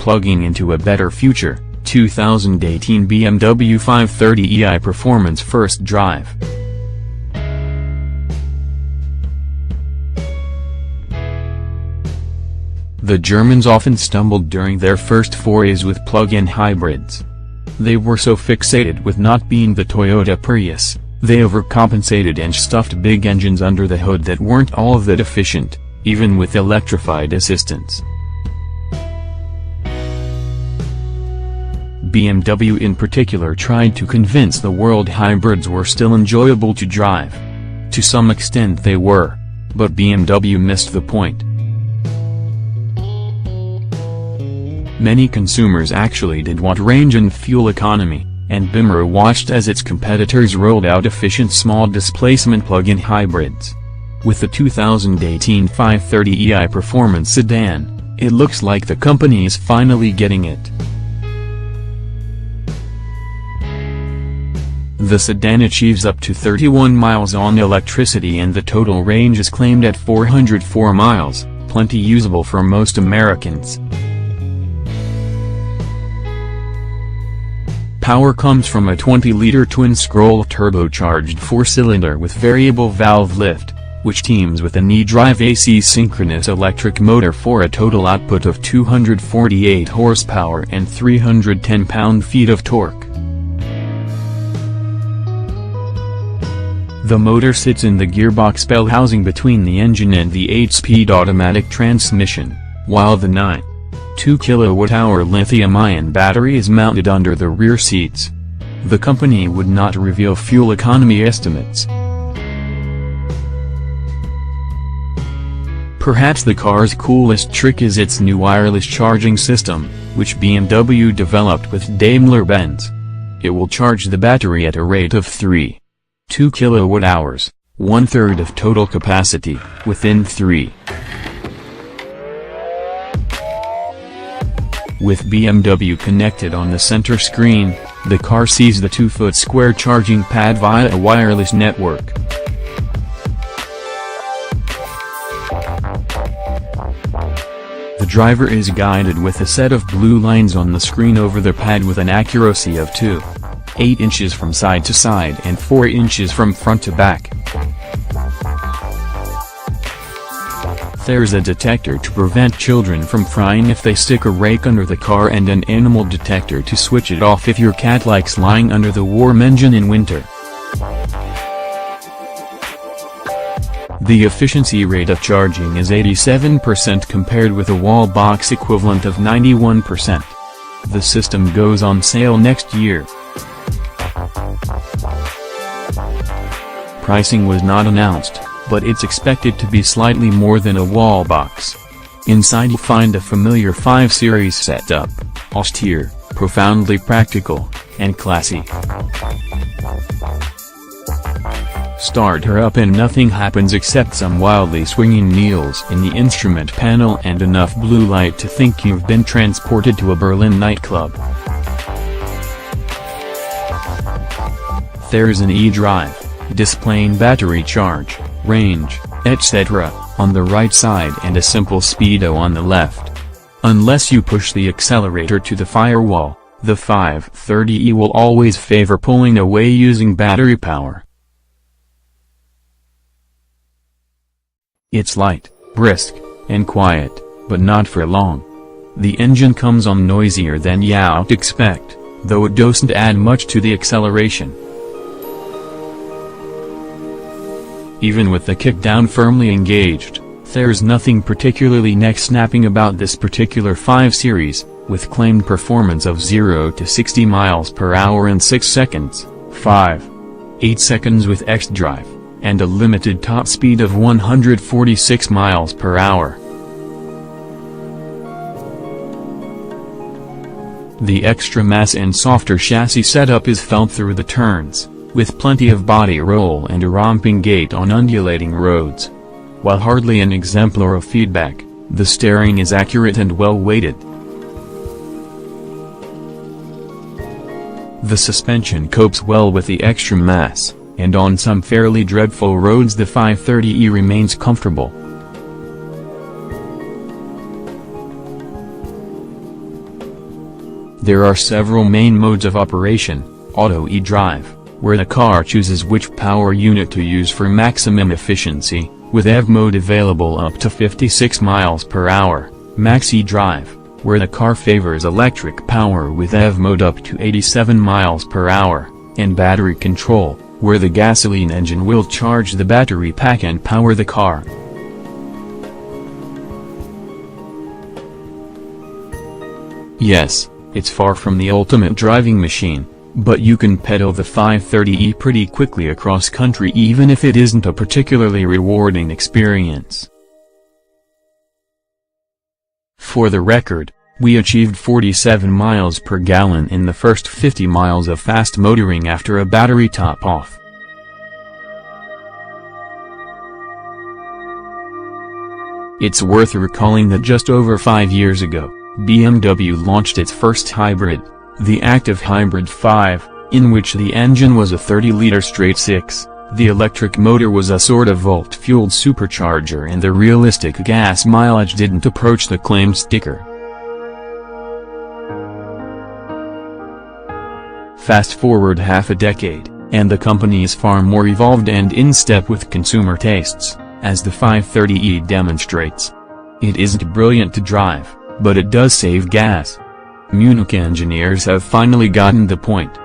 plugging into a better future. 2018 BMW 530e iPerformance First Drive. The Germans often stumbled during their first forays with plug-in hybrids. They were so fixated with not being the Toyota Prius, they overcompensated and stuffed big engines under the hood that weren't all that efficient, even with electrified assistance. BMW in particular tried to convince the world hybrids were still enjoyable to drive. To some extent they were, but BMW missed the point. Many consumers actually did want range and fuel economy, and BMW watched as its competitors rolled out efficient small-displacement plug-in hybrids. With the 2018 530e iPerformance sedan, it looks like the company is finally getting it. The sedan achieves up to 31 miles on electricity and the total range is claimed at 404 miles, plenty usable for most Americans. Power comes from a 20-liter twin-scroll turbocharged four-cylinder with variable valve lift, which teams with an e-drive AC synchronous electric motor for a total output of 248 horsepower and 310 pound-feet of torque. The motor sits in the gearbox bell housing between the engine and the 8-speed automatic transmission, while the 9.2 kWh lithium-ion battery is mounted under the rear seats. The company would not reveal fuel economy estimates. Perhaps the car's coolest trick is its new wireless charging system, which BMW developed with Daimler-Benz. It will charge the battery at a rate of 3.2 kWh, one-third of total capacity, within 3. With BMW connected on the center screen, the car sees the 2-foot square charging pad via a wireless network. The driver is guided with a set of blue lines on the screen over the pad with an accuracy of 2.8 inches from side to side and 4 inches from front to back. There's a detector to prevent children from frying if they stick a rake under the car and an animal detector to switch it off if your cat likes lying under the warm engine in winter. The efficiency rate of charging is 87% compared with a wall box equivalent of 91%. The system goes on sale next year. Pricing was not announced, but it's expected to be slightly more than a wall box. Inside you'll find a familiar 5 Series setup, austere, profoundly practical, and classy. Start her up and nothing happens except some wildly swinging needles in the instrument panel and enough blue light to think you've been transported to a Berlin nightclub. There's an e-drive, displaying battery charge, range, etc., on the right side and a simple speedo on the left. Unless you push the accelerator to the firewall, the 530e will always favor pulling away using battery power. It's light, brisk, and quiet, but not for long. The engine comes on noisier than you'd expect, though it doesn't add much to the acceleration. Even with the kickdown firmly engaged, there's nothing particularly neck-snapping about this particular 5 Series, with claimed performance of 0 to 60 miles per hour in 6 seconds, 5.8 seconds with xDrive, and a limited top speed of 146 miles per hour. The extra mass and softer chassis setup is felt through the turns, with plenty of body roll and a romping gait on undulating roads. While hardly an exemplar of feedback, the steering is accurate and well-weighted. The suspension copes well with the extra mass, and on some fairly dreadful roads the 530e remains comfortable. There are several main modes of operation: Auto e-drive, where the car chooses which power unit to use for maximum efficiency, with EV mode available up to 56 miles per hour, Max e-drive, where the car favors electric power with EV mode up to 87 miles per hour, and battery control, where the gasoline engine will charge the battery pack and power the car. Yes, it's far from the ultimate driving machine, but you can pedal the 530e pretty quickly across country even if it isn't a particularly rewarding experience. For the record, we achieved 47 miles per gallon in the first 50 miles of fast motoring after a battery top-off. It's worth recalling that just over 5 years ago, BMW launched its first hybrid, the Active Hybrid 5, in which the engine was a 30-liter straight-six, the electric motor was a sort of volt-fueled supercharger, and the realistic gas mileage didn't approach the claimed sticker. Fast forward half a decade, and the company is far more evolved and in step with consumer tastes, as the 530e demonstrates. It isn't brilliant to drive, but it does save gas. Munich engineers have finally gotten the point.